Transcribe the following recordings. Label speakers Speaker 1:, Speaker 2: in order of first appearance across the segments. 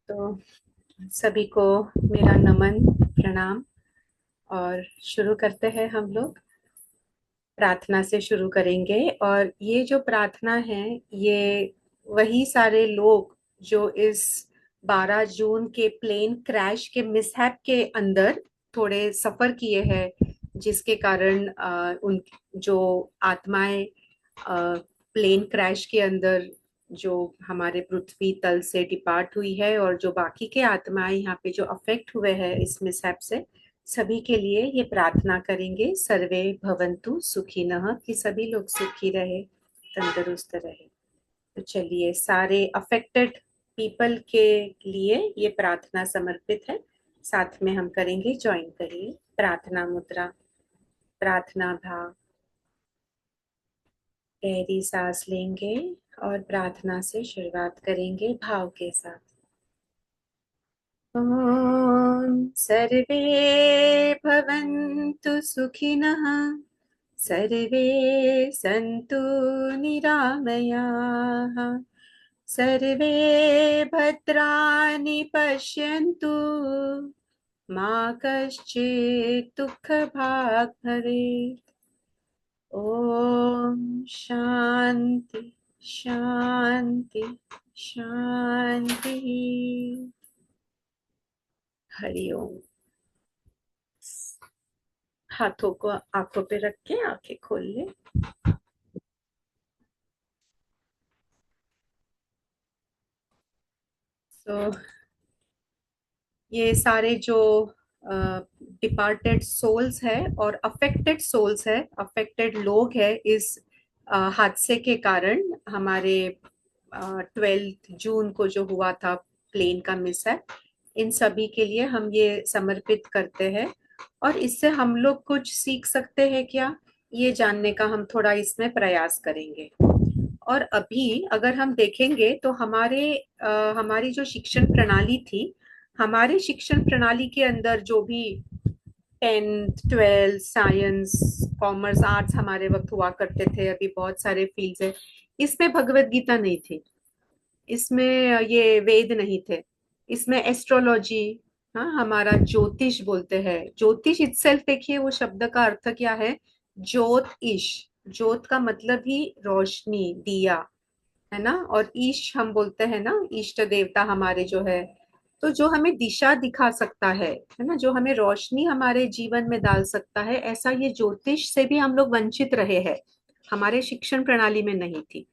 Speaker 1: तो सभी को मेरा नमन प्रणाम। और शुरू करते हैं हम लोग। प्रार्थना से शुरू करेंगे। और ये जो प्रार्थना है, ये वही सारे लोग जो इस 12 जून के प्लेन क्रैश के मिसहैप के अंदर थोड़े सफर किए हैं, जिसके कारण उन जो आत्माएं प्लेन क्रैश के अंदर जो हमारे पृथ्वी तल से डिपार्ट हुई है, और जो बाकी के आत्माएं यहाँ पे जो अफेक्ट हुए हैं इस मिसहैप से, सभी के लिए ये प्रार्थना करेंगे। सर्वे भवन्तु सुखिनः, कि सभी लोग सुखी रहे, तंदुरुस्त रहे। तो चलिए, सारे अफेक्टेड पीपल के लिए ये प्रार्थना समर्पित है। साथ में हम करेंगे, ज्वाइन करिए। प्रार्थना मुद्रा, प्रार्थना भाव। गहरी सांस लेंगे और प्रार्थना से शुरुआत करेंगे भाव के साथ। ॐ सर्वे भवन्तु सुखिनः, सर्वे सन्तु निरामयाः, सर्वे भद्राणि पश्यन्तु, मा कश्चित् दुःखभाग् भवेत्। ॐ शान्ति शान्ति शान्तिः। हरि ओम। हाथों को आंखों पे रख के आंखें खोल ले। तो ये सारे जो डिपार्टेड सोल्स है और अफेक्टेड सोल्स है, अफेक्टेड लोग है इस हादसे के कारण, हमारे 12 जून को जो हुआ था प्लेन का मिस है, इन सभी के लिए हम ये समर्पित करते हैं। और इससे हम लोग कुछ सीख सकते हैं क्या, ये जानने का हम थोड़ा इसमें प्रयास करेंगे। और अभी अगर हम देखेंगे तो हमारी जो शिक्षण प्रणाली थी, हमारे शिक्षण प्रणाली के अंदर जो भी 10th 12th science, commerce, arts हमारे वक्त हुआ करते थे, अभी बहुत सारे फील्ड्स है, इसमें भगवत गीता नहीं थी, इसमें ये वेद नहीं थे, इसमें एस्ट्रोलॉजी, हाँ, हमारा ज्योतिष बोलते हैं। ज्योतिष इटसेल्फ, देखिए वो शब्द का अर्थ क्या है, ज्योत ईश। ज्योत का मतलब ही रोशनी, दिया, है ना। और ईश हम बोलते हैं ना, इष्ट देवता हमारे जो है, तो जो हमें दिशा दिखा सकता है ना, जो हमें रोशनी हमारे जीवन में डाल सकता है, ऐसा ये ज्योतिष से भी हम लोग वंचित रहे हैं, हमारे शिक्षण प्रणाली में नहीं थी।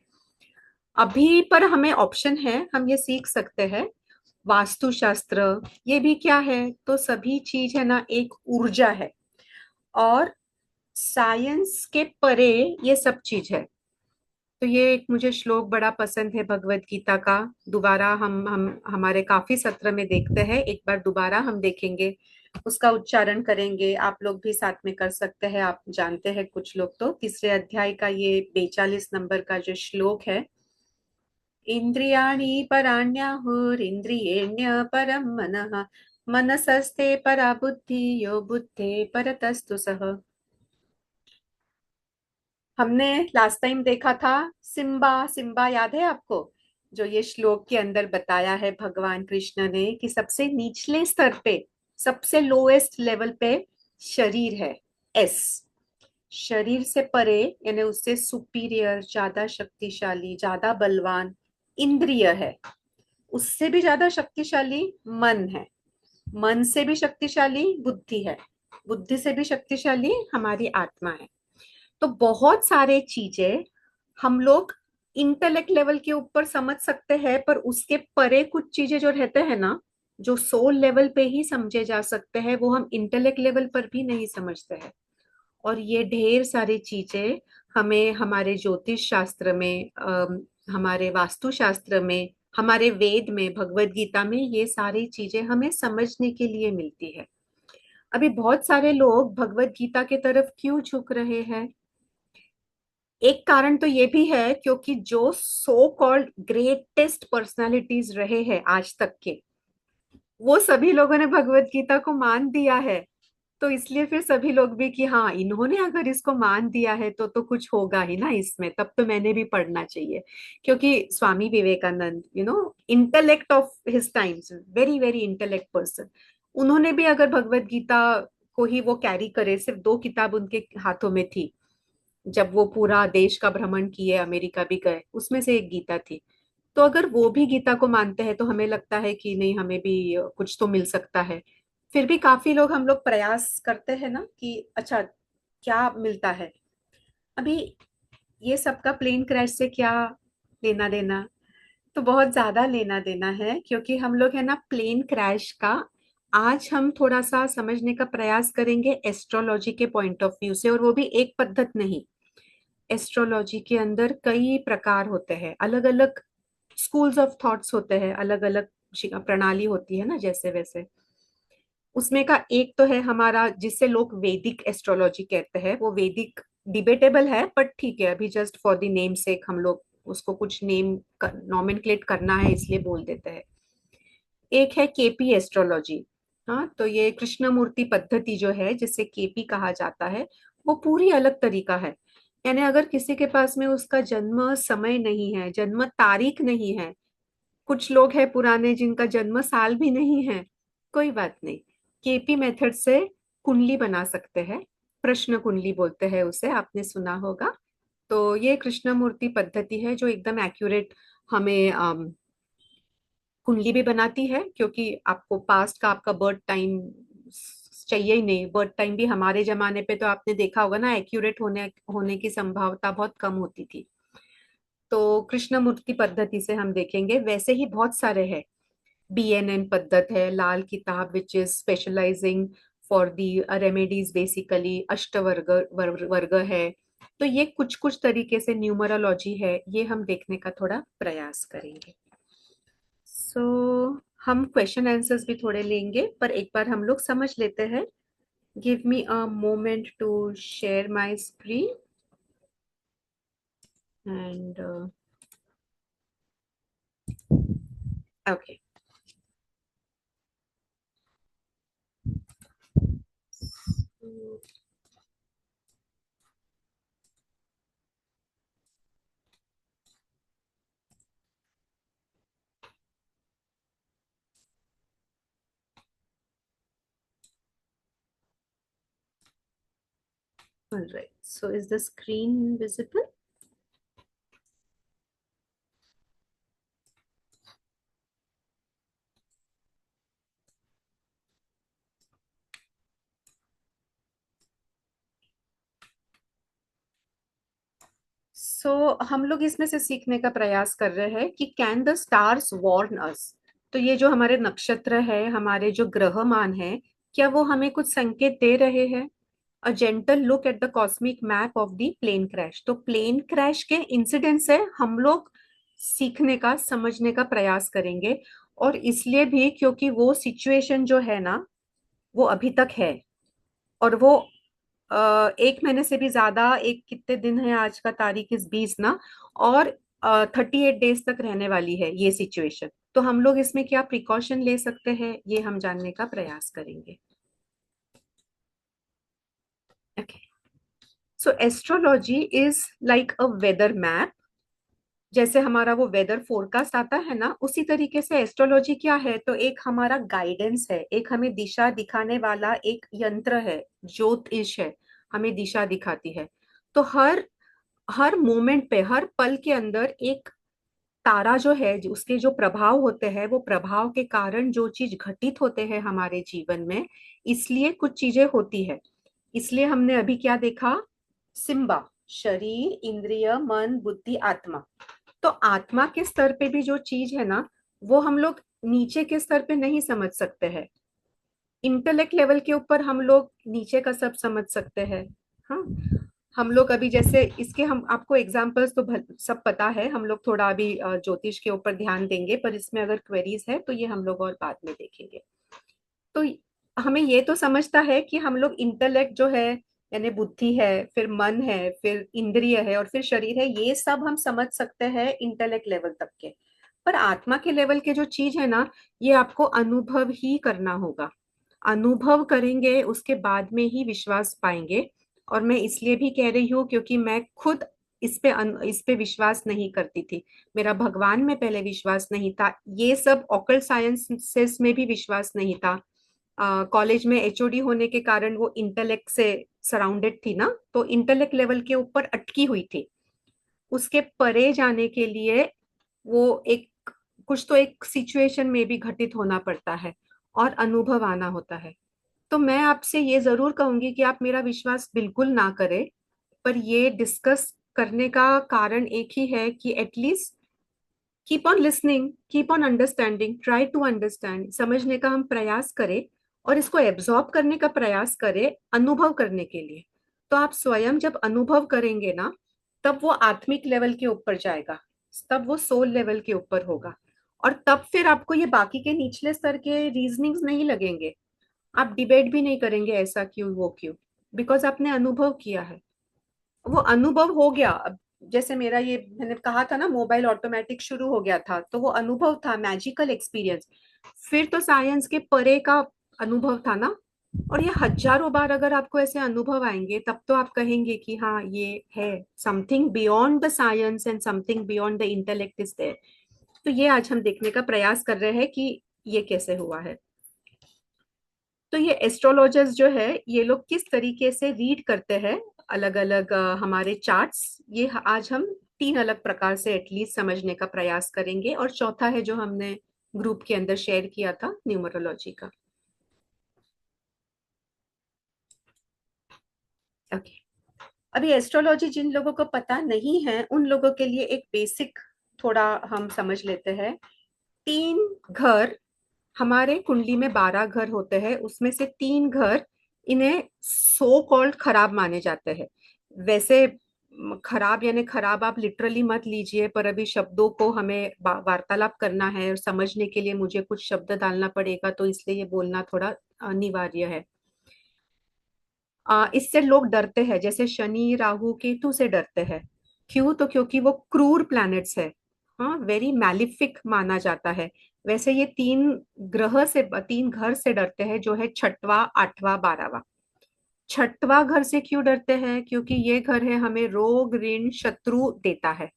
Speaker 1: अभी पर हमें ऑप्शन है, हम ये सीख सकते हैं। वास्तुशास्त्र, ये भी क्या है, तो सभी चीज है ना, एक ऊर्जा है। और साइंस के परे ये सब चीज है। तो ये एक मुझे श्लोक बड़ा पसंद है भगवत गीता का। दोबारा हम हमारे काफी सत्र में देखते हैं, एक बार दोबारा हम देखेंगे, उसका उच्चारण करेंगे। आप लोग भी साथ में कर सकते हैं, आप जानते हैं कुछ लोग तो। तीसरे अध्याय का ये 42 नंबर का जो श्लोक है, इंद्रियाणि पराण्याहुरिन्द्रियेण्य परम मनः, मनसस्ते परा बुद्धि, यो बुद्धे परतस्तु सः। हमने लास्ट टाइम देखा था सिम्बा, सिम्बा याद है आपको, जो ये श्लोक के अंदर बताया है भगवान कृष्ण ने, कि सबसे निचले स्तर पे, सबसे लोएस्ट लेवल पे शरीर है, एस। शरीर से परे, यानी उससे सुपीरियर, ज्यादा शक्तिशाली, ज्यादा बलवान इंद्रिय है। उससे भी ज्यादा शक्तिशाली मन है। मन से भी शक्तिशाली बुद्धि है। बुद्धि से भी शक्तिशाली हमारी आत्मा है। तो बहुत सारे चीजें हम लोग इंटेलेक्ट लेवल के ऊपर समझ सकते हैं, पर उसके परे कुछ चीजें जो रहते हैं ना, जो सोल लेवल पे ही समझे जा सकते हैं, वो हम इंटेलेक्ट लेवल पर भी नहीं समझते हैं। और ये ढेर सारी चीजें हमें हमारे ज्योतिष शास्त्र में, हमारे वास्तु शास्त्र में, हमारे वेद में, भगवत गीता में, ये सारी चीजें हमें समझने के लिए मिलती है। अभी बहुत सारे लोग भगवत गीता के तरफ क्यों झुक रहे हैं, एक कारण तो ये भी है क्योंकि जो सो कॉल्ड ग्रेटेस्ट पर्सनालिटीज रहे हैं आज तक के, वो सभी लोगों ने भगवत गीता को मान दिया है। तो इसलिए फिर सभी लोग भी कि हाँ, इन्होंने अगर इसको मान दिया है तो कुछ होगा ही ना इसमें, तब तो मैंने भी पढ़ना चाहिए। क्योंकि Swami Vivekananda, intellect of his times, very very intellect person, उन्होंने भी अगर भगवत गीता को ही वो कैरी करे, सिर्फ दो किताब उनके हाथों में थी, जब वो पूरा देश का भ्रमण किए, अमेरिका भी गए, उसमें से एक गीता थी। तो अगर वो भी गीता को मानते हैं तो हमें लगता है कि नहीं, हमें भी कुछ तो मिल सकता है। फिर भी काफी लोग, हम लोग प्रयास करते हैं ना कि अच्छा क्या मिलता है। अभी ये सबका प्लेन क्रैश से क्या लेना देना? तो बहुत ज्यादा लेना देना है, क्योंकि हम लोग है ना प्लेन क्रैश का आज हम थोड़ा सा समझने का प्रयास करेंगे एस्ट्रोलॉजी के पॉइंट ऑफ व्यू से, और वो भी एक पद्धत नहीं। एस्ट्रोलॉजी के अंदर कई प्रकार होते हैं, अलग अलग स्कूल्स ऑफ थॉट्स होते हैं, अलग अलग प्रणाली होती है ना, जैसे वैसे। उसमें का एक तो है हमारा, जिससे लोग वैदिक एस्ट्रोलॉजी कहते हैं। वो वैदिक डिबेटेबल है, बट ठीक है, अभी जस्ट फॉर द नेम सेक हम लोग उसको कुछ नेम नॉमेनक्लेट करना है इसलिए बोल देते हैं। एक है केपी एस्ट्रोलॉजी। हाँ, तो ये कृष्णमूर्ति पद्धति जो है, जिसे केपी कहा जाता है, वो पूरी अलग तरीका है। यानी अगर किसी के पास में उसका जन्म समय नहीं है, जन्म तारीख नहीं है, कुछ लोग हैं पुराने जिनका जन्म साल भी नहीं है, कोई बात नहीं, केपी मेथड से कुंडली बना सकते हैं। प्रश्न कुंडली बोलते हैं उसे, आपने सुना होगा। तो ये कृष्णमूर्ति पद्धति है जो एकदम एक्यूरेट हमें कुंडली भी बनाती है, क्योंकि आपको पास्ट का आपका बर्थ टाइम चाहिए ही नहीं। बर्थ टाइम भी हमारे जमाने पे तो आपने देखा होगा ना, एक्यूरेट होने होने की संभावना बहुत कम होती थी। तो कृष्णमूर्ति पद्धति से हम देखेंगे, वैसे ही बहुत सारे हैं। बीएनएन पद्धत है, Lal Kitab which is specialising for the remedies, basically अष्टवर्ग वर्ग है। तो ये कुछ कुछ तरीके से न्यूमरोलॉजी है, ये हम देखने का थोड़ा प्रयास करेंगे। सो हम क्वेश्चन आंसर्स भी थोड़े लेंगे, पर एक बार हम लोग समझ लेते हैं। Give me a moment to share my screen and okay. All right, so is the screen visible? हम लोग इसमें से सीखने का प्रयास कर रहे हैं कि कैन द स्टार्स वार्न अस। तो ये जो हमारे नक्षत्र है, हमारे जो ग्रहमान है, क्या वो हमें कुछ संकेत दे रहे हैं? A gentle look at the cosmic map of the plane crash. तो प्लेन क्रैश के इंसिडेंट से हम लोग सीखने का, समझने का प्रयास करेंगे। और इसलिए भी क्योंकि वो सिचुएशन जो है ना, वो अभी तक है। और वो एक महीने से भी ज्यादा, एक कितने दिन है, आज का तारीख इस 20 ना, और 38 डेज तक रहने वाली है ये सिचुएशन। तो हम लोग इसमें क्या प्रिकॉशन ले सकते हैं, ये हम जानने का प्रयास करेंगे। Okay, so astrology is like a weather map. जैसे हमारा वो वेदर फोरकास्ट आता है ना, उसी तरीके से एस्ट्रोलॉजी क्या है, तो एक हमारा गाइडेंस है, एक हमें दिशा दिखाने वाला एक यंत्र है, ज्योतिष है, हमें दिशा दिखाती है। तो हर हर मोमेंट पे, हर पल के अंदर एक तारा जो है, उसके जो प्रभाव होते हैं, वो प्रभाव के कारण जो चीज घटित होते हैं हमारे जीवन में, इसलिए कुछ चीजें होती है। इसलिए हमने अभी क्या देखा, सिम्बा, शरीर, इंद्रिय, मन, बुद्धि, आत्मा। तो आत्मा के स्तर पे भी जो चीज है ना, वो हम लोग नीचे के स्तर पे नहीं समझ सकते हैं। इंटेलेक्ट लेवल के ऊपर हम लोग नीचे का सब समझ सकते हैं। हाँ, हम लोग अभी जैसे इसके, हम आपको एग्जांपल्स तो सब पता है, हम लोग थोड़ा अभी ज्योतिष के ऊपर ध्यान देंगे, पर इसमें अगर क्वेरीज है तो ये हम लोग और बाद में देखेंगे। तो हमें ये तो समझता है कि हम लोग इंटेलेक्ट जो है, यानी बुद्धि है, फिर मन है, फिर इंद्रिय है, और फिर शरीर है, ये सब हम समझ सकते हैं इंटेलेक्ट लेवल तक के। पर आत्मा के लेवल के जो चीज है ना, ये आपको अनुभव ही करना होगा। अनुभव करेंगे उसके बाद में ही विश्वास पाएंगे। और मैं इसलिए भी कह रही हूँ क्योंकि मैं खुद इस पे विश्वास नहीं करती थी। मेरा भगवान में पहले विश्वास नहीं था, ये सब ऑकल्ट साइंसेस में भी विश्वास नहीं था। कॉलेज में एचओडी होने के कारण वो इंटेलेक्ट से सराउंडेड थी ना, तो इंटेलेक्ट लेवल के ऊपर अटकी हुई थी। उसके परे जाने के लिए वो एक कुछ तो एक सिचुएशन में भी घटित होना पड़ता है और अनुभव आना होता है। तो मैं आपसे ये जरूर कहूंगी कि आप मेरा विश्वास बिल्कुल ना करें, पर ये डिस्कस करने का कारण एक ही है कि at least keep on listening, keep on understanding, try to understand, समझने का हम प्रयास करें और इसको एब्जॉर्ब करने का प्रयास करें अनुभव करने के लिए। तो आप स्वयं जब अनुभव करेंगे ना, तब वो आत्मिक लेवल के ऊपर जाएगा, तब वो सोल लेवल के ऊपर होगा। और तब फिर आपको ये बाकी के निचले स्तर के रीजनिंग्स नहीं लगेंगे। आप डिबेट भी नहीं करेंगे ऐसा क्यों वो क्यों, बिकॉज आपने अनुभव किया है, वो अनुभव हो गया। अब जैसे मेरा ये मैंने कहा था ना, मोबाइल ऑटोमेटिक शुरू हो गया था, तो वो अनुभव था, मैजिकल एक्सपीरियंस। फिर तो साइंस के परे का अनुभव था ना। और ये हजारों बार अगर आपको ऐसे अनुभव आएंगे तब तो आप कहेंगे कि हाँ ये है, something beyond the science and something beyond the intellect is there. तो ये आज हम देखने का प्रयास कर रहे हैं कि ये कैसे हुआ है। तो ये एस्ट्रोलॉजर्स जो है, ये लोग किस तरीके से रीड करते हैं अलग अलग हमारे चार्ट्स, ये आज हम तीन अलग प्रकार से एटलीस्ट समझने का प्रयास करेंगे। और चौथा है जो हमने ग्रुप के अंदर शेयर किया था, न्यूमरोलॉजी का। ओके। अभी एस्ट्रोलॉजी जिन लोगों को पता नहीं है उन लोगों के लिए एक बेसिक थोड़ा हम समझ लेते हैं। तीन घर, हमारे कुंडली में 12 घर होते हैं, उसमें से तीन घर इन्हें सो कॉल्ड खराब माने जाते हैं। वैसे खराब यानी खराब आप लिटरली मत लीजिए, पर अभी शब्दों को हमें वार्तालाप करना है और समझने के लिए मुझे कुछ शब्द डालना पड़ेगा, तो इसलिए ये बोलना थोड़ा अनिवार्य है। इससे लोग डरते हैं, जैसे शनि राहु केतु से डरते हैं। क्यों? तो क्योंकि वो क्रूर प्लैनेट्स है। हाँ, वेरी मैलिफिक माना जाता है। वैसे ये तीन घर से डरते हैं, जो है छठवां, आठवां, 12वां। छठवां घर से क्यों डरते हैं? क्योंकि ये घर है हमें रोग ऋण शत्रु देता है।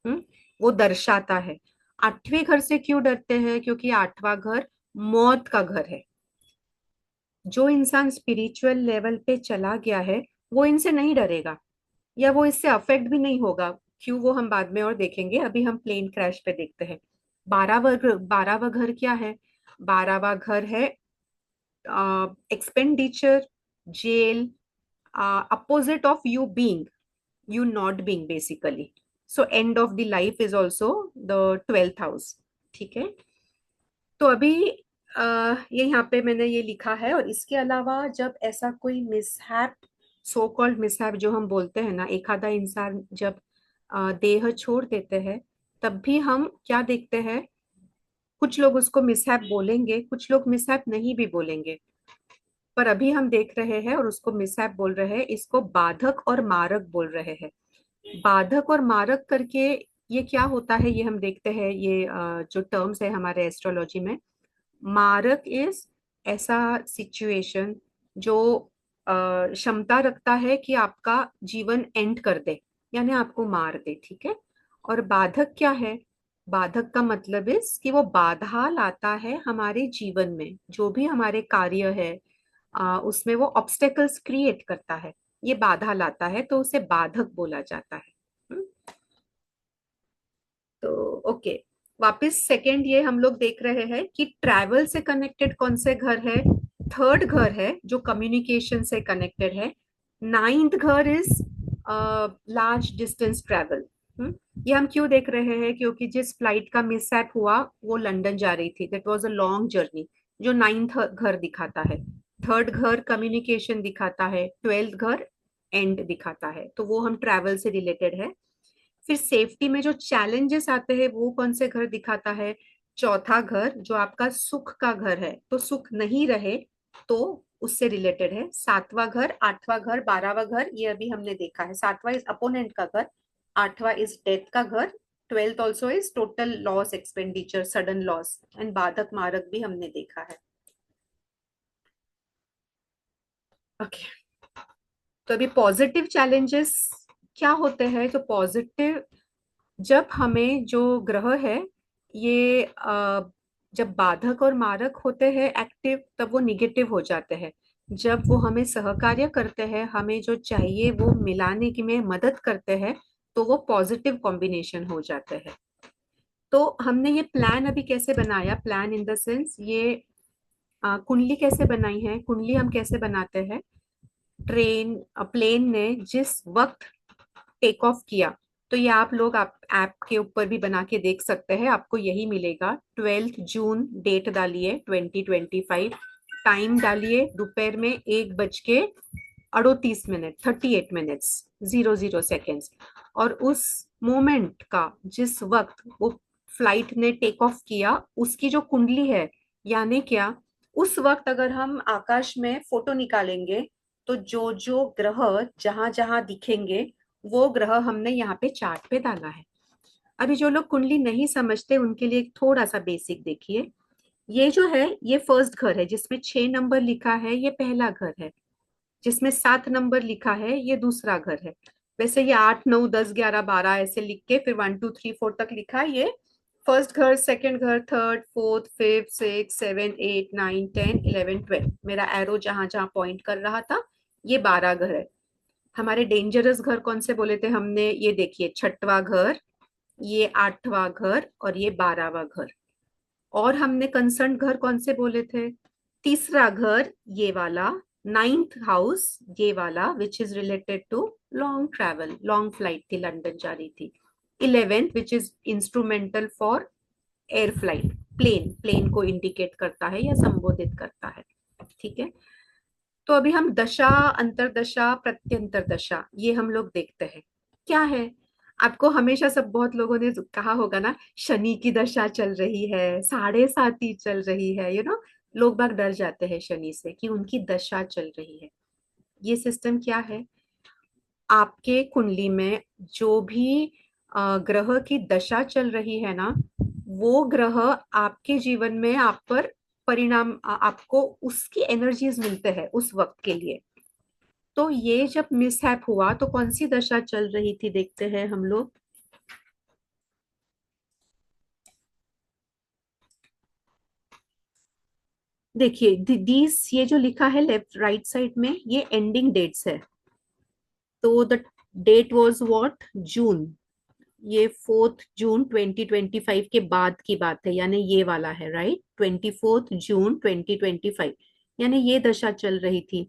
Speaker 1: हम्म, वो दर्शाता है। आठवें घर से क्यों डरते हैं? क्योंकि आठवां घर मौत का घर है। जो इंसान स्पिरिचुअल लेवल पे चला गया है वो इनसे नहीं डरेगा, या वो इससे अफेक्ट भी नहीं होगा। क्यों, वो हम बाद में और देखेंगे, अभी हम प्लेन क्रैश पे देखते हैं। 12वां घर क्या है? 12वां घर है expenditure, jail, opposite of you being, you not being basically. So end of the life is also the 12th house। ठीक है। तो अभी ये यहाँ पे मैंने ये लिखा है। और इसके अलावा जब ऐसा कोई मिसहैप, सो कॉल्ड मिसहैप जो हम बोलते हैं ना, एक आधा इंसान जब देह छोड़ देते हैं, तब भी हम क्या देखते हैं, कुछ लोग उसको मिसहैप बोलेंगे, कुछ लोग मिसहैप नहीं भी बोलेंगे। पर अभी हम देख रहे हैं और उसको मिसहैप बोल रहे हैं, इसको बाधक और मारक बोल रहे हैं। बाधक और मारक करके ये क्या होता है, ये हम देखते हैं। ये जो टर्म्स है हमारे एस्ट्रोलॉजी में, मारक इज ऐसा सिचुएशन जो क्षमता रखता है कि आपका जीवन एंड कर दे, यानी आपको मार दे। ठीक है। और बाधक क्या है? बाधक का मतलब इस कि वो बाधा लाता है हमारे जीवन में, जो भी हमारे कार्य है उसमें वो ऑब्स्टेकल्स क्रिएट करता है, ये बाधा लाता है, तो उसे बाधक बोला जाता है। हम्म, तो ओके, वापस सेकंड ये हम लोग देख रहे हैं कि ट्रैवल से कनेक्टेड कौन से घर है। थर्ड घर है जो कम्युनिकेशन से कनेक्टेड है। नाइन्थ घर इज लार्ज डिस्टेंस ट्रैवल। ये हम क्यों देख रहे हैं? क्योंकि जिस फ्लाइट का मिसहैप हुआ वो लंदन जा रही थी, that was a long journey, जो नाइन्थ घर दिखाता है। थर्ड घर कम्युनिकेशन दिखाता है, ट्वेल्थ घर एंड दिखाता है, तो वो हम ट्रैवल से रिलेटेड है। फिर सेफ्टी में जो चैलेंजेस आते हैं वो कौन से घर दिखाता है? चौथा घर जो आपका सुख का घर है, तो सुख नहीं रहे तो उससे रिलेटेड है। सातवां घर, आठवां घर, 12वां घर, ये अभी हमने देखा है। सातवां इज अपोनेंट का घर, आठवां इज डेथ का घर, twelfth also is total loss, expenditure, sudden loss, and बाधक मारक भी हमने देखा है। ओके, तो अभी पॉजिटिव चैलेंजेस क्या होते हैं? तो पॉजिटिव, जब हमें जो ग्रह है ये जब बाधक और मारक होते हैं एक्टिव, तब वो निगेटिव हो जाते हैं। जब वो हमें सहकार्य करते हैं, हमें जो चाहिए वो मिलाने की में मदद करते हैं, तो वो पॉजिटिव कॉम्बिनेशन हो जाते हैं। तो हमने ये प्लान अभी कैसे बनाया, प्लान इन द सेंस ये कुंडली कैसे बनाई है। कुंडली हम कैसे बनाते हैं, ट्रेन प्लेन ने जिस वक्त टेक ऑफ किया, तो ये आप लोग आप ऐप के ऊपर भी बना के देख सकते हैं, आपको यही मिलेगा। 12 जून डेट डालिए 2025, टाइम डालिए दोपहर में 1:38, 38 मिनट्स 00 सेकेंड्स। और उस मोमेंट का जिस वक्त वो फ्लाइट ने टेक ऑफ किया, उसकी जो कुंडली है, यानी क्या, उस वक्त अगर हम आकाश में फोटो निकालेंगे, तो जो जो ग्रह जहां जहां दिखेंगे, वो ग्रह हमने यहाँ पे चार्ट पे डाला है। अभी जो लोग कुंडली नहीं समझते उनके लिए थोड़ा सा बेसिक देखिए। ये जो है ये फर्स्ट घर है, जिसमें 6 नंबर लिखा है, ये पहला घर है। जिसमें 7 नंबर लिखा है, ये दूसरा घर है। वैसे ये 8 9 10 11 12 ऐसे लिख के फिर 1 2 3 4 तक लिखा है, ये फर्स्ट घर, सेकंड घर, third, fourth, fifth, six, seven, 8 9 10 11 12। मेरा एरो जहां जहां पॉइंट कर रहा था, ये 12 घर है। हमारे डेंजरस घर कौन से बोले थे हमने, ये देखिए, छठवां घर, ये 8वां घर, और ये 12वां घर। और हमने कंसर्न घर कौन से बोले थे, तीसरा घर ये वाला, नाइन्थ हाउस ये वाला, which is related to long travel, long flight थी, लंदन जा रही थी। 11th which is instrumental for air flight, plane, plane को इंडिकेट करता है या संबोधित करता है। ठीक है, तो अभी हम दशा, अंतरदशा, प्रत्यंतर दशा, ये हम लोग देखते हैं क्या है। आपको हमेशा सब बहुत लोगों ने कहा होगा ना, शनि की दशा चल रही है, 7.5 चल रही है, लोग बाग डर जाते हैं शनि से कि उनकी दशा चल रही है। ये सिस्टम क्या है, आपके कुंडली में जो भी ग्रह की दशा चल रही है ना, वो ग्रह आपके जीवन में आप पर परिणाम, आपको उसकी एनर्जीज मिलते हैं उस वक्त के लिए। तो ये जब मिसहैप हुआ, तो कौन सी दशा चल रही थी देखते हैं हम लोग। देखिए दीज, ये जो लिखा है लेफ्ट राइट साइड में, ये एंडिंग डेट्स है। तो द डेट वाज व्हाट, जून। ये 4 जून 2025 के बाद की बात है, यानी ये वाला है, राइट, 24 जून 2025, यानी ये दशा चल रही थी।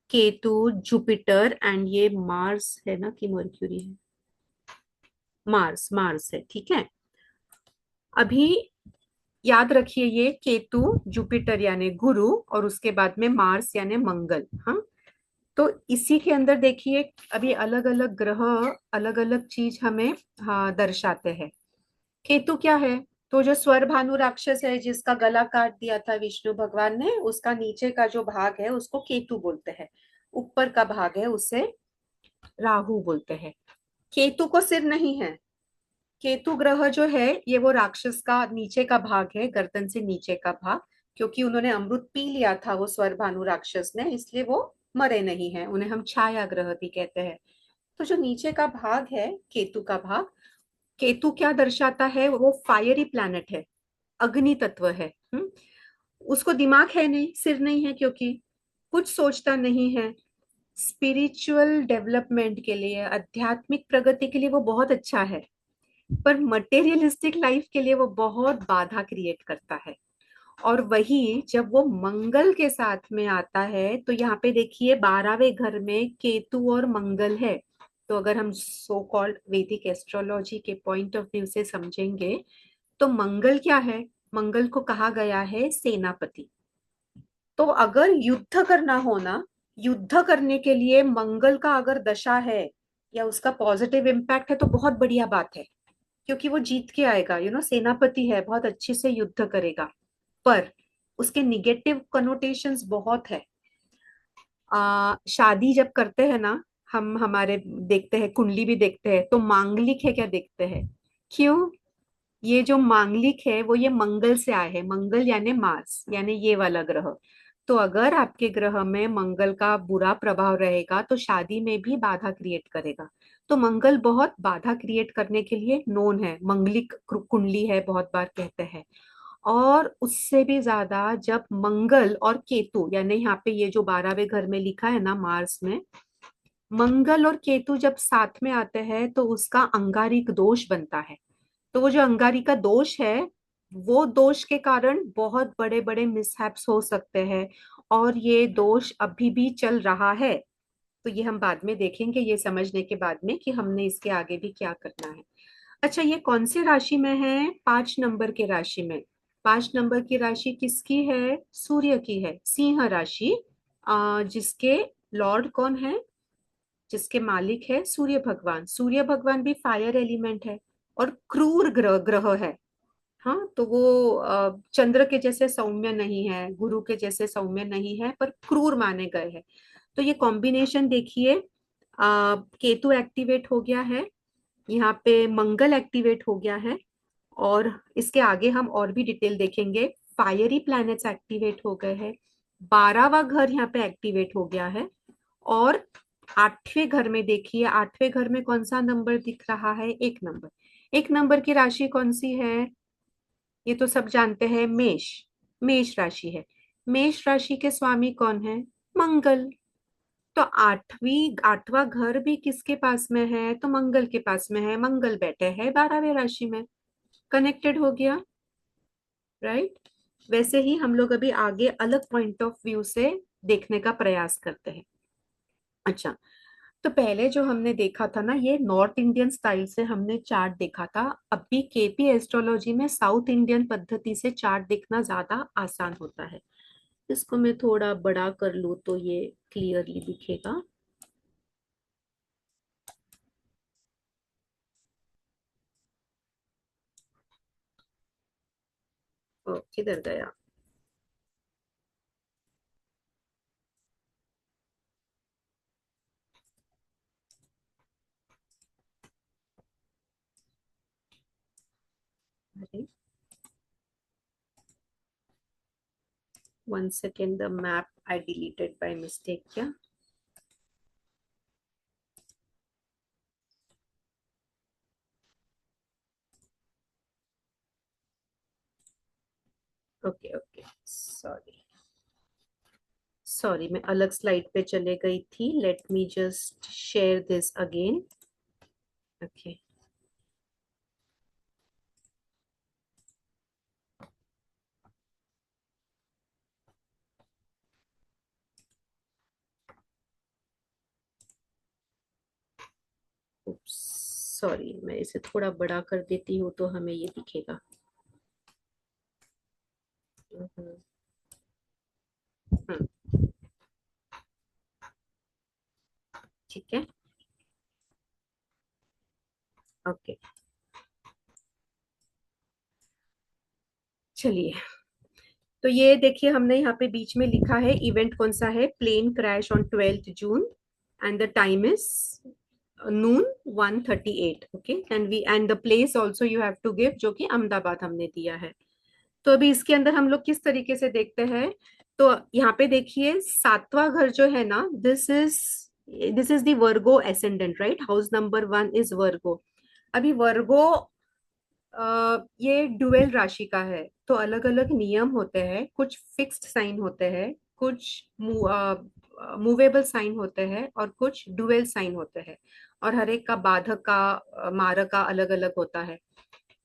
Speaker 1: केतु, जुपिटर एंड ये मार्स है ना, कि मर्क्यूरी है, मार्स, मार्स है, ठीक है। अभी याद रखिए, ये केतु, जुपिटर यानी गुरु, और उसके बाद में मार्स यानी मंगल। हाँ, तो इसी के अंदर देखिए, अभी अलग अलग ग्रह अलग अलग चीज हमें, हाँ, दर्शाते हैं। केतु क्या है, तो जो स्वर भानु राक्षस है, जिसका गला काट दिया था विष्णु भगवान ने, उसका नीचे का जो भाग है उसको केतु बोलते हैं, ऊपर का भाग है उसे राहु बोलते हैं। केतु को सिर नहीं है। केतु ग्रह जो है, ये वो राक्षस का नीचे का भाग है, गर्दन से नीचे का भाग। क्योंकि उन्होंने अमृत पी लिया था वो स्वर भानु राक्षस ने, इसलिए वो मरे नहीं है, उन्हें हम छाया ग्रह भी कहते हैं। तो जो नीचे का भाग है, केतु का भाग, केतु क्या दर्शाता है, वो फायरी प्लैनेट है, अग्नि तत्व है। उसको दिमाग है नहीं, सिर नहीं है, क्योंकि कुछ सोचता नहीं है। स्पिरिचुअल डेवलपमेंट के लिए, आध्यात्मिक प्रगति के लिए वो बहुत अच्छा है, पर मटेरियलिस्टिक लाइफ के लिए वो बहुत बाधा क्रिएट करता है। और वही जब वो मंगल के साथ में आता है, तो यहाँ पे देखिए 12वें घर में केतु और मंगल है। तो अगर हम सो कॉल्ड वैदिक एस्ट्रोलॉजी के पॉइंट ऑफ व्यू से समझेंगे, तो मंगल क्या है, मंगल को कहा गया है सेनापति। तो अगर युद्ध करना हो ना, युद्ध करने के लिए मंगल का अगर दशा है या उसका पॉजिटिव इम्पैक्ट है, तो बहुत बढ़िया बात है, क्योंकि वो जीत के आएगा, सेनापति है, बहुत अच्छे से युद्ध करेगा। पर उसके निगेटिव कनोटेशंस बहुत है। शादी जब करते हैं ना, हम हमारे देखते हैं, कुंडली भी देखते हैं, तो मांगलिक है क्या देखते हैं, क्यों, ये जो मांगलिक है वो ये मंगल से आए हैं, मंगल यानी मार्स, यानी ये वाला ग्रह। तो अगर आपके ग्रह में मंगल का बुरा प्रभाव रहेगा तो शादी में भी बाधा क्रिएट करेगा। तो मंगल बहुत बाधा क्रिएट करने के लिए नोन है, मंगलिक कुंडली है बहुत बार कहते हैं। और उससे भी ज्यादा जब मंगल और केतु, यानी यहाँ पे ये जो 12वें घर में लिखा है ना मार्स में, मंगल और केतु जब साथ में आते हैं तो उसका अंगारिक दोष बनता है। तो वो जो अंगारिका दोष है, वो दोष के कारण बहुत बड़े बड़े मिसहैप्स हो सकते हैं। और ये दोष अभी भी चल रहा है। तो ये हम बाद में देखेंगे, ये समझने के बाद में कि हमने इसके आगे भी क्या करना है। अच्छा, ये कौन से राशि में है? 5 नंबर के राशि में। 5 नंबर की राशि किसकी है? सूर्य की है, सिंह राशि। जिसके लॉर्ड कौन है? जिसके मालिक है सूर्य भगवान। सूर्य भगवान भी फायर एलिमेंट है और क्रूर ग्रह ग्रह है। हाँ, तो वो चंद्र के जैसे सौम्य नहीं है, गुरु के जैसे सौम्य नहीं है, पर क्रूर माने गए हैं। तो ये कॉम्बिनेशन देखिए, केतु एक्टिवेट हो गया है, यहाँ पे मंगल एक्टिवेट हो गया है। और इसके आगे हम और भी डिटेल देखेंगे। फायरी प्लैनेट्स एक्टिवेट हो गए हैं। 12वां घर यहाँ पे एक्टिवेट हो गया है। और 8वें घर में देखिए, 8वें घर में कौन सा नंबर दिख रहा है? 1 नंबर। 1 नंबर की राशि कौन सी है? ये तो सब जानते हैं, मेष। मेष राशि है। मेष राशि के स्वामी कौन है? मंगल। तो 8वां घर भी किसके पास में है? तो मंगल के पास में है। मंगल बैठे हैं 12वें राशि में। कनेक्टेड हो गया, राइट? वैसे ही हम लोग अभी आगे अलग पॉइंट ऑफ व्यू से देखने का प्रयास करते हैं। अच्छा, तो पहले जो हमने देखा था ना, ये नॉर्थ इंडियन स्टाइल से हमने चार्ट देखा था। अभी केपी एस्ट्रोलॉजी में साउथ इंडियन पद्धति से चार्ट देखना ज्यादा आसान होता है। इसको मैं थोड़ा बड़ा कर लूँ तो ये क्लियरली दिखेगा। किधर गया? अरे, 1 second, the map I deleted by mistake क्या? Okay okay, sorry. सॉरी, मैं अलग स्लाइड पे चले गई थी। Let me just share this again. Okay. Sorry, मैं इसे थोड़ा बड़ा कर देती हूँ तो हमें ये दिखेगा। हम्म, हम्म, ठीक है। ओके, चलिए। तो ये देखिए, हमने यहाँ पे बीच में लिखा है इवेंट कौन सा है। Plane crash on 12th June and the time is noon 1:38। Okay, and we and the place also you have to give, जो कि अहमदाबाद हमने दिया है। तो अभी इसके अंदर हम लोग किस तरीके से देखते हैं? तो यहाँ पे देखिए, 7वां घर जो है ना, this is the Virgo ascendant, right? House number 1 is वर्गो। अभी वर्गो ये डुअल राशि का है, तो अलग अलग नियम होते हैं। कुछ फिक्स्ड साइन होते हैं, कुछ मूवेबल साइन होते हैं, और कुछ डुअल साइन होते हैं। और हर एक का बाधक का मारक का अलग अलग होता है।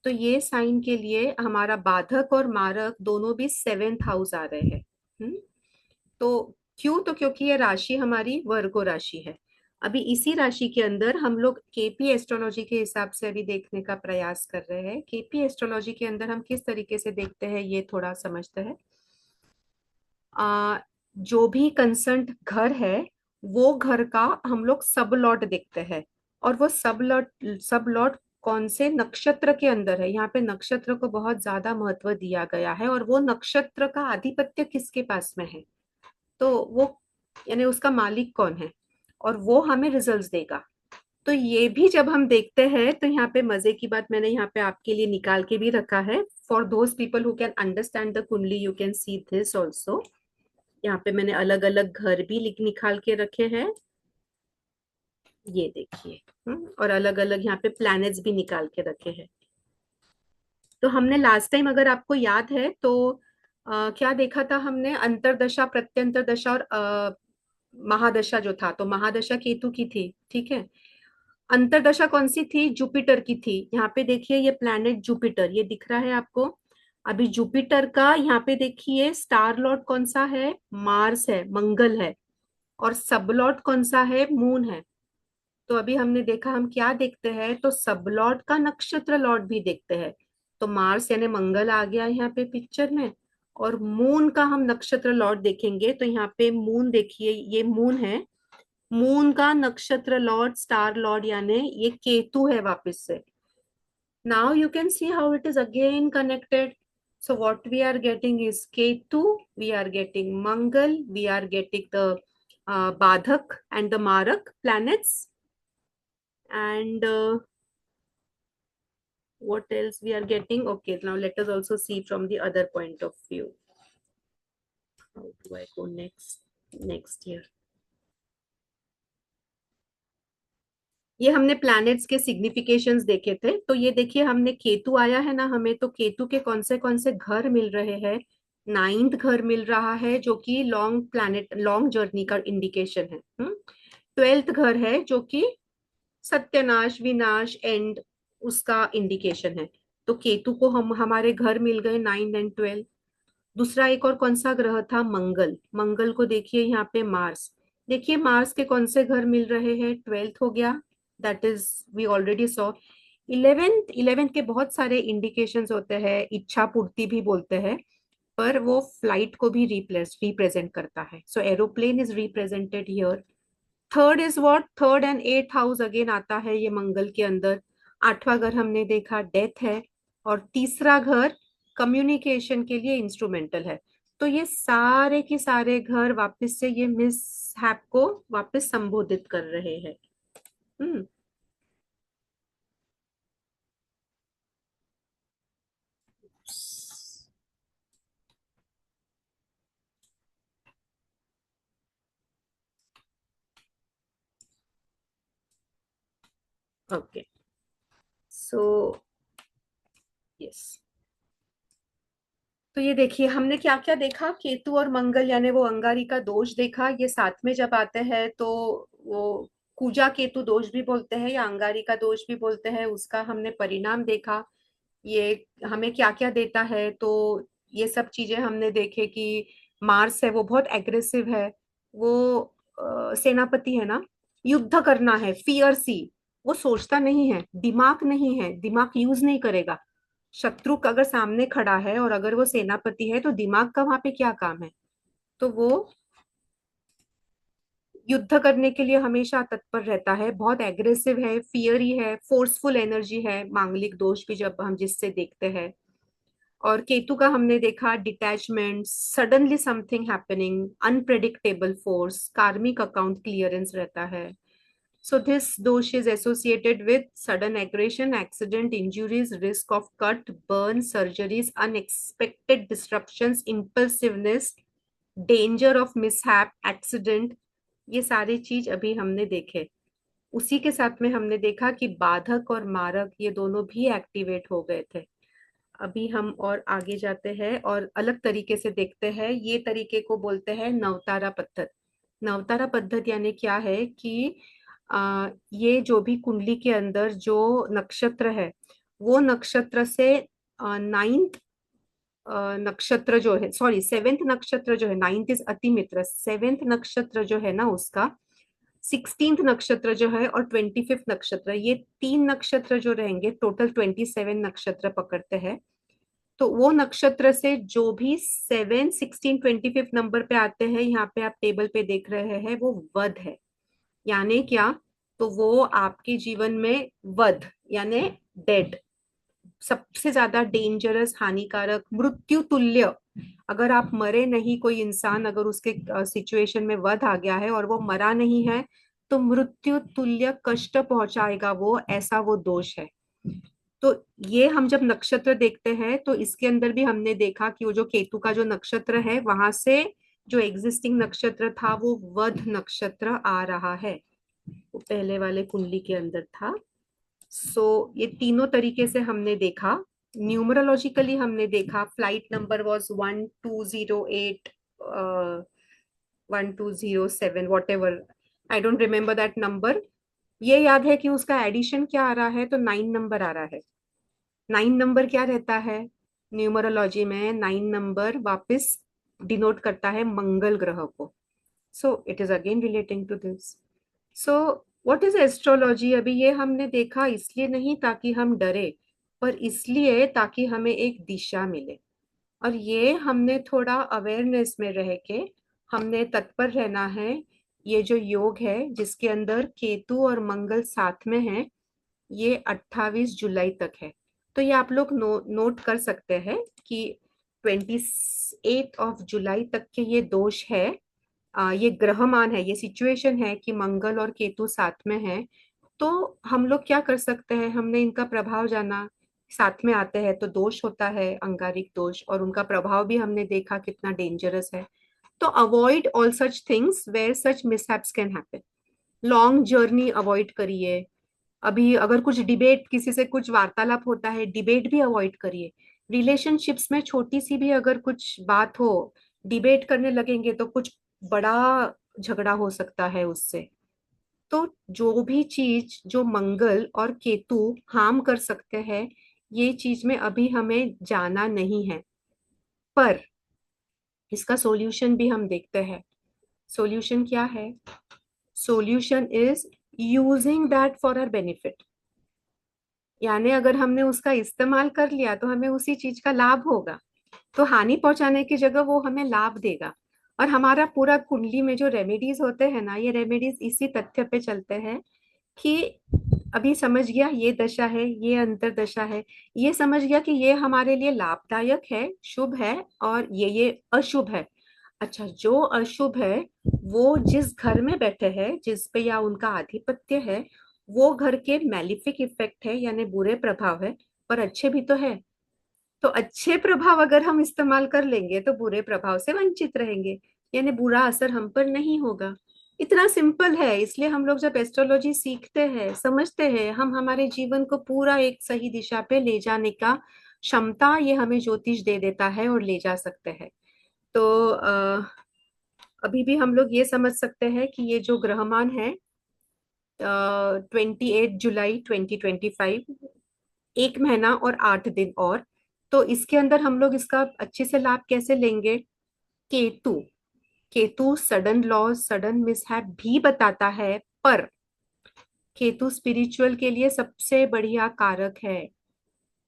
Speaker 1: तो ये साइन के लिए हमारा बाधक और मारक दोनों भी 7th हाउस आ रहे हैं। तो क्यों? तो क्योंकि ये राशि हमारी वर्गो राशि है। अभी इसी राशि के अंदर हम लोग केपी एस्ट्रोलॉजी के हिसाब से अभी देखने का प्रयास कर रहे हैं। केपी एस्ट्रोलॉजी के अंदर हम किस तरीके से देखते हैं, ये थोड़ा समझते हैं। जो भी कंसर्न्ड घर है, वो घर का हम लोग सब लॉट देखते हैं। और वो सब लॉट कौन से नक्षत्र के अंदर है? यहाँ पे नक्षत्र को बहुत ज्यादा महत्व दिया गया है, और वो नक्षत्र का आधिपत्य किसके पास में है, तो वो यानी उसका मालिक कौन है, और वो हमें रिजल्ट्स देगा। तो ये भी जब हम देखते हैं तो यहाँ पे मजे की बात मैंने यहाँ पे आपके लिए निकाल के भी रखा है। For those people who can understand the kundli, you can see this also. यहाँ पे मैंने अलग अलग घर भी लिख निकाल के रखे हैं, ये देखिए। और अलग अलग यहाँ पे प्लैनेट्स भी निकाल के रखे हैं। तो हमने लास्ट टाइम, अगर आपको याद है तो क्या देखा था हमने, अंतरदशा, प्रत्यंतर दशा और महादशा जो था, तो महादशा केतु की थी, ठीक है। अंतरदशा कौन सी थी? जुपिटर की थी। यहाँ पे देखिए ये प्लैनेट जुपिटर, ये दिख रहा है आपको। अभी जुपिटर का यहाँ पे देखिए स्टार लॉर्ड कौन सा है? मार्स है, मंगल है। और सब लॉर्ड कौन सा है? मून है। तो अभी हमने देखा, हम क्या देखते हैं, तो सब लॉर्ड का नक्षत्र लॉर्ड भी देखते हैं। तो मार्स यानी मंगल आ गया यहाँ पे पिक्चर में। और मून का हम नक्षत्र लॉर्ड देखेंगे, तो यहाँ पे मून देखिए, ये मून है। मून का नक्षत्र लॉर्ड, स्टार लॉर्ड यानी ये केतु है वापस से। Now you can see how it is again connected. So what we are getting is Ketu, we are getting Mangal, we are getting the Badhak and the Marak planets, and what else we are getting? Okay, now let us also see from the other point of view. How do I go next here? ये हमने planets के significations देखे थे। तो ये देखिए, हमने केतु आया है ना हमें, तो केतु के कौन से घर मिल रहे हैं? नाइन्थ घर मिल रहा है, जो कि लॉन्ग प्लैनेट, लॉन्ग जर्नी का इंडिकेशन है। 12th घर है, जो कि सत्यानाश, विनाश, एंड, उसका इंडिकेशन है। तो केतु को हम, हमारे घर मिल गए 9 एंड 12। दूसरा एक और कौन सा ग्रह था? मंगल। मंगल को देखिए यहाँ पे मार्स। देखिए मार्स के कौन से घर मिल रहे हैं? 12th हो गया, that is we already saw. 11th के बहुत सारे इंडिकेशंस होते हैं, इच्छा पूर्ति भी बोलते हैं, पर वो फ्लाइट को भी रिप्रेजेंट करता है। So aeroplane is represented here. Third is what? Third and eight house again आता है ये मंगल के अंदर। आठवां घर हमने देखा डेथ है। और तीसरा घर कम्युनिकेशन के लिए इंस्ट्रूमेंटल है। तो ये सारे के सारे घर वापस से ये मिस हैप को वापस संबोधित कर रहे हैं। हम्म। Okay, so yes. तो ये देखिए हमने क्या क्या देखा, केतु और मंगल यानी वो अंगारिका दोष देखा। ये साथ में जब आते हैं तो वो कुजा केतु दोष भी बोलते हैं या अंगारिका दोष भी बोलते हैं, उसका हमने परिणाम देखा। ये हमें क्या क्या देता है, तो ये सब चीजें हमने देखे कि मार्स है वो बहुत एग्रेसिव है। वो सेनापति है ना, युद्ध करना है, फियरसी। वो सोचता नहीं है, दिमाग नहीं है, दिमाग यूज नहीं करेगा। शत्रु अगर सामने खड़ा है और अगर वो सेनापति है, तो दिमाग का वहां पे क्या काम है? तो वो युद्ध करने के लिए हमेशा तत्पर रहता है, बहुत एग्रेसिव है, फियरी है, फोर्सफुल एनर्जी है। मांगलिक दोष भी जब हम जिससे देखते हैं। और केतु का हमने देखा detachment, suddenly something happening, unpredictable force, कार्मिक अकाउंट क्लियरेंस रहता है। So this dosh is associated with sudden aggression, accident, injuries, risk of cut, burn, surgeries, unexpected disruptions, impulsiveness, danger of mishap, accident। ये सारी चीज अभी हमने देखे। उसी के साथ में हमने देखा कि बाधक और मारक ये दोनों भी एक्टिवेट हो गए थे। अभी हम और आगे जाते हैं और अलग तरीके से देखते हैं। ये तरीके को बोलते हैं नवतारा पद्धत। नवतारा पद्धत यानी क्या है कि ये जो भी कुंडली के अंदर जो नक्षत्र है, वो नक्षत्र से 9th नक्षत्र जो है, सॉरी 7th नक्षत्र जो है, 9th इज अति मित्र, 7th नक्षत्र जो है ना उसका, 16th नक्षत्र जो है और 25th नक्षत्र, ये 3 नक्षत्र जो रहेंगे, टोटल 27 नक्षत्र पकड़ते हैं। तो वो नक्षत्र से जो भी 7, 16, 25 नंबर पे आते हैं, यहाँ पे आप टेबल पे देख रहे हैं, वो वध है। यानी क्या? तो वो आपके जीवन में वध यानी डेड, सबसे ज्यादा डेंजरस, हानिकारक, मृत्यु तुल्य। अगर आप मरे नहीं, कोई इंसान अगर उसके सिचुएशन में वध आ गया है और वो मरा नहीं है, तो मृत्यु तुल्य कष्ट पहुंचाएगा वो, ऐसा वो दोष है। तो ये हम जब नक्षत्र देखते हैं, तो इसके अंदर भी हमने देखा कि वो जो केतु का जो नक्षत्र है, वहां से जो एग्जिस्टिंग नक्षत्र था वो वध नक्षत्र आ रहा है, वो पहले वाले कुंडली के अंदर था। सो ये तीनों तरीके से हमने देखा। न्यूमरोलॉजिकली हमने देखा flight number was 1208 1207 what ever, I don't remember that number. ये याद है कि उसका एडिशन क्या आ रहा है, तो 9 नंबर आ रहा है। 9 नंबर क्या रहता है न्यूमरोलॉजी में? 9 नंबर वापस डिनोट करता है मंगल ग्रह को। So it is again relating to this. So what is astrology? अभी ये हमने देखा इसलिए नहीं ताकि हम डरे, पर इसलिए ताकि हमें एक दिशा मिले। और ये हमने थोड़ा अवेयरनेस में रह के हमने तत्पर रहना है। ये जो योग है जिसके अंदर केतु और मंगल साथ में है, ये 28 जुलाई तक है। तो ये आप लोग नोट कर सकते हैं कि 28 जुलाई तक के ये दोष है। ये ग्रहमान है, ये सिचुएशन है कि मंगल और केतु साथ में है। तो हम लोग क्या कर सकते हैं, हमने इनका प्रभाव जाना। साथ में आते हैं तो दोष होता है, अंगारिक दोष, और उनका प्रभाव भी हमने देखा कितना डेंजरस है। तो avoid all such things where such mishaps can happen. Long journey avoid करिए। अभी अगर कुछ डिबेट, किसी से कुछ वार्तालाप होता है, डिबेट भी अवॉइड करिए। रिलेशनशिप्स में छोटी सी भी अगर कुछ बात हो, डिबेट करने लगेंगे तो कुछ बड़ा झगड़ा हो सकता है उससे। तो जो भी चीज जो मंगल और केतु हार्म कर सकते हैं, ये चीज में अभी हमें जाना नहीं है। पर इसका सॉल्यूशन भी हम देखते हैं। सॉल्यूशन क्या है? Solution is using that for our benefit. यानी अगर हमने उसका इस्तेमाल कर लिया तो हमें उसी चीज का लाभ होगा। तो हानि पहुंचाने की जगह वो हमें लाभ देगा। और हमारा पूरा कुंडली में जो रेमेडीज होते हैं ना, ये रेमेडीज इसी तथ्य पे चलते हैं कि अभी समझ गया ये दशा है, ये अंतर दशा है, ये समझ गया कि ये हमारे लिए लाभदायक है, शुभ है, और ये अशुभ है। अच्छा, जो अशुभ है वो जिस घर में बैठे हैं, जिस पे या उनका आधिपत्य है, वो घर के मैलिफिक इफेक्ट है, यानी बुरे प्रभाव है। पर अच्छे भी तो है। तो अच्छे प्रभाव अगर हम इस्तेमाल कर लेंगे तो बुरे प्रभाव से वंचित रहेंगे, यानी बुरा असर हम पर नहीं होगा। इतना सिंपल है। इसलिए हम लोग जब एस्ट्रोलॉजी सीखते हैं, समझते हैं, हम हमारे जीवन को पूरा एक सही दिशा पे ले जाने का क्षमता ये हमें ज्योतिष दे देता है और ले जा सकते हैं। तो अभी भी हम लोग ये समझ सकते हैं कि ये जो ग्रहमान है 28 जुलाई 2025, 1 महीना और 8 दिन और, तो इसके अंदर हम लोग इसका अच्छे से लाभ कैसे लेंगे? Ketu, Ketu sudden loss, sudden mishap भी बताता है, पर केतु स्पिरिचुअल के लिए सबसे बढ़िया कारक है।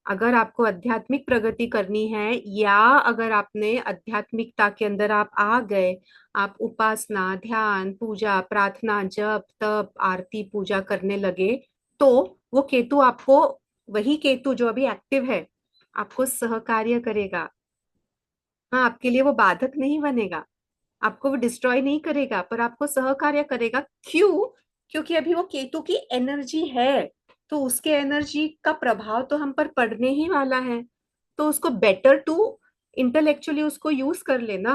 Speaker 1: अगर आपको आध्यात्मिक प्रगति करनी है, या अगर आपने आध्यात्मिकता के अंदर आप आ गए, आप उपासना, ध्यान, पूजा, प्रार्थना, जप तप, आरती, पूजा करने लगे, तो वो केतु आपको, वही केतु जो अभी एक्टिव है, आपको सहकार्य करेगा। हाँ, आपके लिए वो बाधक नहीं बनेगा, आपको वो डिस्ट्रॉय नहीं करेगा, पर आपको सहकार्य करेगा। क्यों? क्योंकि अभी वो केतु की एनर्जी है, तो उसके एनर्जी का प्रभाव तो हम पर पड़ने ही वाला है। तो उसको बेटर टू इंटेलेक्चुअली उसको यूज कर लेना।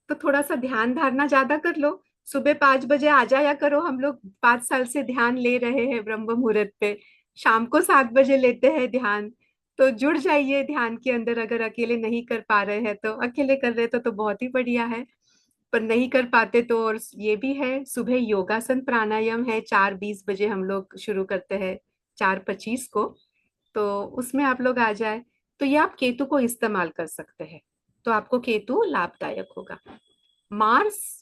Speaker 1: तो थोड़ा सा ध्यान धारणा ज्यादा कर लो। सुबह 5 बजे आ जाया करो, हम लोग 5 साल से ध्यान ले रहे हैं ब्रह्म मुहूर्त पे। शाम को 7 बजे लेते हैं ध्यान। तो जुड़ जाइए ध्यान के अंदर। अगर अकेले नहीं कर पा रहे हैं तो, अकेले कर रहे तो बहुत ही बढ़िया है, पर नहीं कर पाते तो और ये भी है। सुबह योगासन प्राणायाम है, 4:20 बजे हम लोग शुरू करते हैं, 4:25 को। तो उसमें आप लोग आ जाए, तो ये आप केतु को इस्तेमाल कर सकते हैं, तो आपको केतु लाभदायक होगा। मार्स,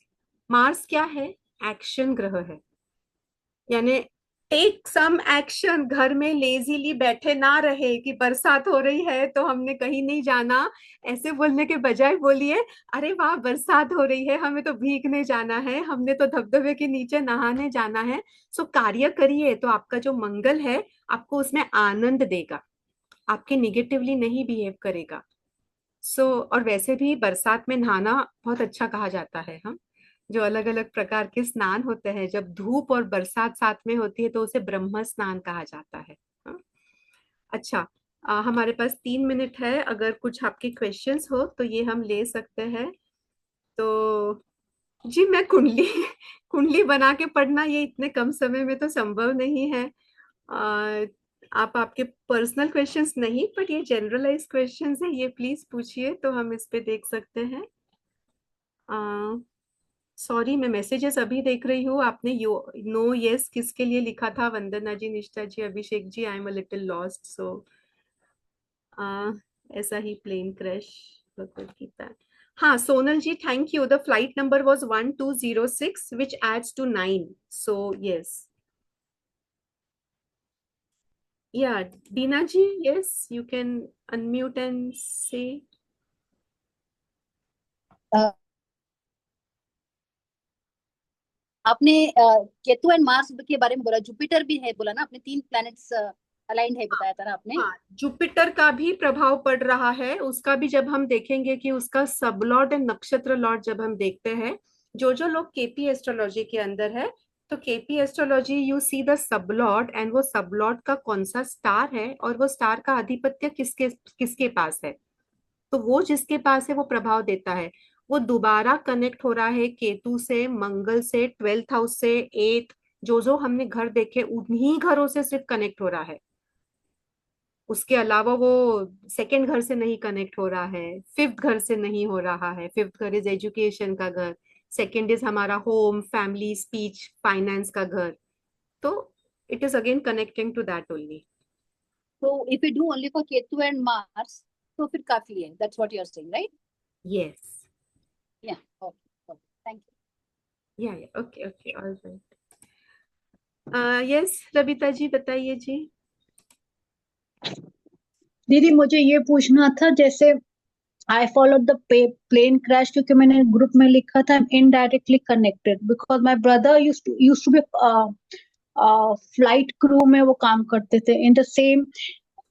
Speaker 1: मार्स क्या है? एक्शन ग्रह है। यानी टेक सम एक्शन, घर में लेजीली बैठे ना रहे कि बरसात हो रही है तो हमने कहीं नहीं जाना। ऐसे बोलने के बजाय बोलिए, अरे वाह बरसात हो रही है, हमें तो भीगने जाना है, हमने तो धबधबे के नीचे नहाने जाना है। सो कार्य करिए, तो आपका जो मंगल है आपको उसमें आनंद देगा, आपके निगेटिवली नहीं बिहेव करेगा। सो और वैसे भी बरसात में नहाना बहुत अच्छा कहा जाता है। हम जो अलग अलग प्रकार के स्नान होते हैं, जब धूप और बरसात साथ में होती है तो उसे ब्रह्म स्नान कहा जाता है। हाँ? अच्छा, हमारे पास 3 मिनट है, अगर कुछ आपके क्वेश्चंस हो तो ये हम ले सकते हैं। तो जी मैं कुंडली कुंडली बना के पढ़ना ये इतने कम समय में तो संभव नहीं है। आ, आप आपके पर्सनल क्वेश्चंस नहीं, पर ये जनरलाइज क्वेश्चंस है, ये प्लीज पूछिए तो हम इस पे देख सकते हैं। सॉरी, मैं मैसेजेस अभी देख रही हूँ। आपने यो नो यस किसके लिए लिखा था? Vandana ji, Nishtha ji, Abhishek ji, I am a little lost. So ऐसा ही प्लेन क्रैश भगवत गीता। हाँ Sonal ji, thank you. The flight number was 1206 which adds to 9। So yes, yeah Dina ji, yes you can unmute and say.
Speaker 2: Uh, आपने केतु एंड मार्स के बारे में बोला, जुपिटर भी है बोला ना आपने, 3 प्लैनेट्स अलाइंड है बताया था ना आपने।
Speaker 1: हाँ, जुपिटर का भी प्रभाव पड़ रहा है, उसका भी जब हम देखेंगे कि उसका सब लॉर्ड एंड नक्षत्र लॉर्ड जब हम देखते हैं, जो लोग केपी एस्ट्रोलॉजी के अंदर है, तो KP astrology you see the sub Lord and वो सब लॉर्ड का कौन सा स्टार है और वो स्टार का आधिपत्य किसके किसके पास है, तो वो जिसके पास है वो प्रभाव देता है। वो दोबारा कनेक्ट हो रहा है केतु से, मंगल से, 12th हाउस से, एट, जो हमने घर देखे उन्हीं घरों से सिर्फ कनेक्ट हो रहा है। उसके अलावा वो सेकंड घर से नहीं कनेक्ट हो रहा है, फिफ्थ घर से नहीं हो रहा है। फिफ्थ घर इज एजुकेशन का घर, सेकंड इज हमारा होम, फैमिली, स्पीच, फाइनेंस का घर। तो it is again connecting to that only.
Speaker 2: तो if you do only for Ketu and Mars तो फिर काफी है, that's what you are saying right.
Speaker 1: Yes.
Speaker 2: Yeah okay, thank
Speaker 1: yeah okay okay, all right. Yes Rabita ji, बताइए जी।
Speaker 2: दीदी मुझे ये पूछना था, जैसे I follow the plane crash, क्योंकि मैंने ग्रुप में लिखा था indirectly connected because my brother used to be flight crew में वो काम करते थे इन द सेम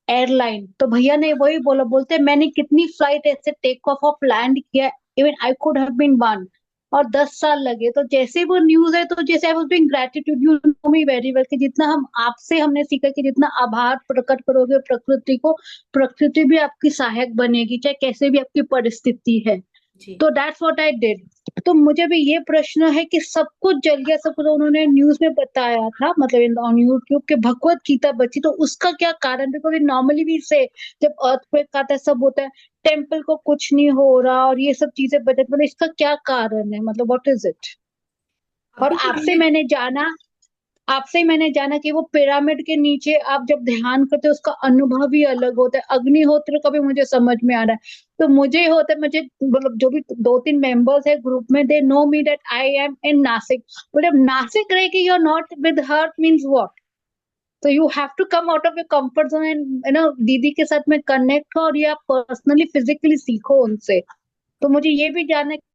Speaker 2: एयरलाइन। तो भैया ने वही बोला, बोलते मैंने कितनी फ्लाइट ऐसे टेक ऑफ ऑफ लैंड किया, even I could have been one, और 10 साल लगे। तो जैसे वो न्यूज है, तो जैसे I was doing gratitude, you know me very well, कि जितना हम आपसे हमने सीखा कि जितना आभार प्रकट करोगे प्रकृति को, प्रकृति भी आपकी सहायक बनेगी, चाहे कैसे भी आपकी परिस्थिति है।
Speaker 1: जी।
Speaker 2: तो दैट्स व्हाट आई डिड। तो मुझे भी ये प्रश्न है कि सब कुछ जल गया, सब कुछ उन्होंने न्यूज में बताया था, मतलब इन ऑन यूट्यूब के भगवत गीता बची, तो उसका क्या कारण? बिकॉज नॉर्मली भी से जब अर्थक्वेक आता है सब होता है, टेम्पल को कुछ नहीं हो रहा और ये सब चीजें बचे, मतलब इसका क्या कारण है, मतलब व्हाट इज इट। और
Speaker 1: अभी हमने
Speaker 2: आपसे मैंने जाना कि वो पिरामिड के नीचे आप जब ध्यान करते हो उसका अनुभव ही अलग होता है। अग्निहोत्र का भी मुझे समझ में आ रहा है, तो मुझे होता है, मुझे मतलब जो भी 2-3 मेंबर्स है ग्रुप में, they know me that I am in Nashik. बोले नासिक रहे कि you are not with hurt means what. तो you have to come out of your comfort zone and दीदी के साथ में कनेक्ट हो, और ये आप पर्सनली फिजिकली सीखो उनसे। तो मुझे ये भी जानना है